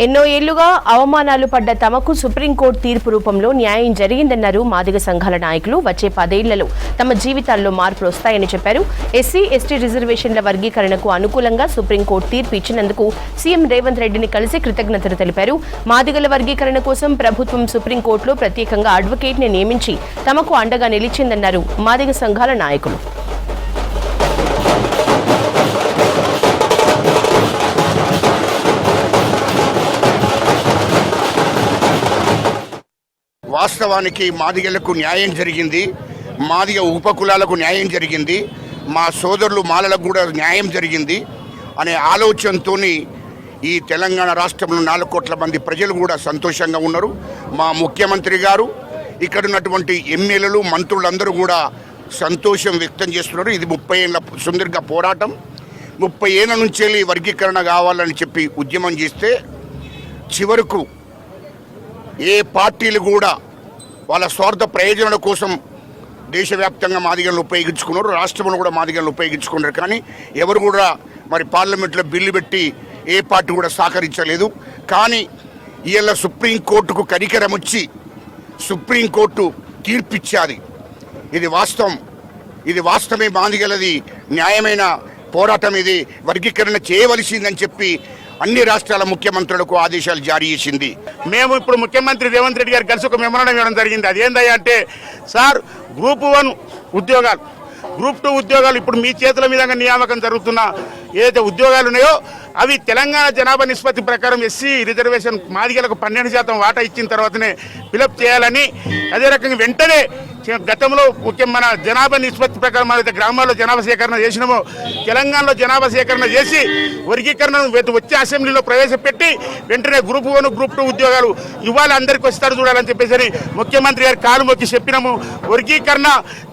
ఎన్నో ఏళ్లుగా అవమానాలు పడ్డ తమకు సుప్రీంకోర్టు తీర్పు రూపంలో న్యాయం జరిగిందన్నారు మాదిగ సంఘాల నాయకులు. వచ్చే 10 ఏళ్లలో తమ జీవితాల్లో మార్పులు వస్తాయని చెప్పారు. ఎస్సీ ఎస్టీ రిజర్వేషన్ల వర్గీకరణకు అనుకూలంగా సుప్రీంకోర్టు తీర్పు ఇచ్చినందుకు సీఎం రేవంత్ రెడ్డిని కలిసి కృతజ్ఞతలు తెలిపారు. మాదిగల వర్గీకరణ కోసం ప్రభుత్వం సుప్రీంకోర్టులో ప్రత్యేకంగా అడ్వకేట్ ని నియమించి తమకు అండగా నిలిచిందన్నారు మాదిగ సంఘాల నాయకులు. వాస్తవానికి మాదిగలకు న్యాయం జరిగింది, మాదిగ ఉపకులాలకు న్యాయం జరిగింది, మా సోదరులు మాలలకు కూడా న్యాయం జరిగింది అనే ఆలోచనతో ఈ తెలంగాణ రాష్ట్రంలో 4 కోట్ల మంది ప్రజలు కూడా సంతోషంగా ఉన్నారు. మా ముఖ్యమంత్రి గారు, ఇక్కడ ఉన్నటువంటి ఎమ్మెల్యేలు, మంత్రులందరూ కూడా సంతోషం వ్యక్తం చేస్తున్నారు. ఇది 30 ఏళ్ల సుదీర్ఘ పోరాటం. 30 ఏళ్ల నుంచే వర్గీకరణ కావాలని చెప్పి ఉద్యమం చేస్తే చివరకు ఏ పార్టీలు కూడా వాళ్ళ స్వార్థ ప్రయోజనాల కోసం దేశవ్యాప్తంగా మాదిగలను ఉపయోగించుకున్నారు, రాష్ట్రంలో కూడా మాదిగలను ఉపయోగించుకున్నారు. కానీ ఎవరు కూడా మరి పార్లమెంట్లో బిల్లు పెట్టి ఏ పార్టీ కూడా సహకరించలేదు. కానీ ఇవాళ సుప్రీంకోర్టుకు కనికరం వచ్చి సుప్రీంకోర్టు తీర్పిచ్చాది. ఇది వాస్తవం, ఇది వాస్తవమే. మాదిగలది న్యాయమైన పోరాటం, ఇది వర్గీకరణ చేయవలసిందని చెప్పి అన్ని రాష్ట్రాల ముఖ్యమంత్రులకు ఆదేశాలు జారీ చేసింది. మేము ఇప్పుడు ముఖ్యమంత్రి రేవంత్ రెడ్డి గారు కలిసి ఒక మెమోరాండం ఇవ్వడం జరిగింది. అదేందయ్యా అంటే, సార్ గ్రూప్ 1 ఉద్యోగాలు, గ్రూప్ 2 ఉద్యోగాలు ఇప్పుడు మీ చేతుల మీదుగా నియామకం జరుగుతున్న ఏదైతే ఉద్యోగాలు ఉన్నాయో అవి తెలంగాణ జనాభా నిష్పత్తి ప్రకారం ఎస్సీ రిజర్వేషన్ మాదిగలకు 12% వాటా ఇచ్చిన తర్వాతనే ఫిలప్ చేయాలని, అదే రకంగా వెంటనే గతంలో మన జనాభా నిష్పత్తి ప్రకారం మనైతే గ్రామాల్లో జనాభా సేకరణ చేసినామో తెలంగాణలో జనాభా సేకరణ చేసి వర్గీకరణను వచ్చే అసెంబ్లీలో ప్రవేశపెట్టి వెంటనే గ్రూప్ 1 గ్రూప్ 2 ఉద్యోగాలు ఇవాళ అందరికీ వస్తారు చూడాలని చెప్పేసి ముఖ్యమంత్రి గారు కాలు మొక్కి చెప్పినాము. వర్గీకరణ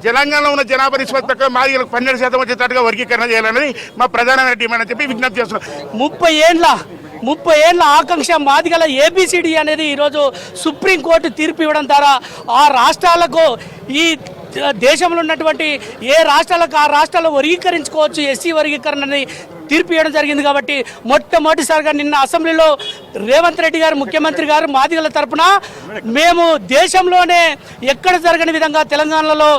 తెలంగాణలో ఉన్న జనాభా నిష్పత్తి ప్రకారం మాదిగలకు 12% వచ్చేటట్టుగా వర్గీకరణ చేయాలని మా ప్రధానమైన డిమాండ్ అని చెప్పి విజ్ఞప్తి చేస్తున్నాం. 30 ఏళ్ల ఆకాంక్ష మాదిగల ఏబిసిడి అనేది ఈరోజు సుప్రీంకోర్టు తీర్పు ఇవ్వడం ద్వారా ఆ రాష్ట్రాలకు, ఈ దేశంలో ఉన్నటువంటి ఏ రాష్ట్రాలకు ఆ రాష్ట్రాల్లో వర్గీకరించుకోవచ్చు ఎస్సీ వర్గీకరణని తీర్పు ఇవ్వడం జరిగింది. కాబట్టి మొట్టమొదటిసారిగా నిన్న అసెంబ్లీలో రేవంత్ రెడ్డి గారు, ముఖ్యమంత్రి గారు మాదిగల తరపున మేము దేశంలోనే ఎక్కడ జరగని విధంగా తెలంగాణలో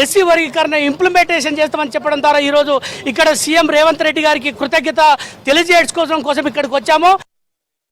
ఎస్సీ వర్గీకరణ ఇంప్లిమెంటేషన్ చేస్తామని చెప్పడం ద్వారా ఈరోజు ఇక్కడ సీఎం రేవంత్ రెడ్డి గారికి కృతజ్ఞత తెలియజేసుకోవడం కోసం ఇక్కడికి వచ్చాము.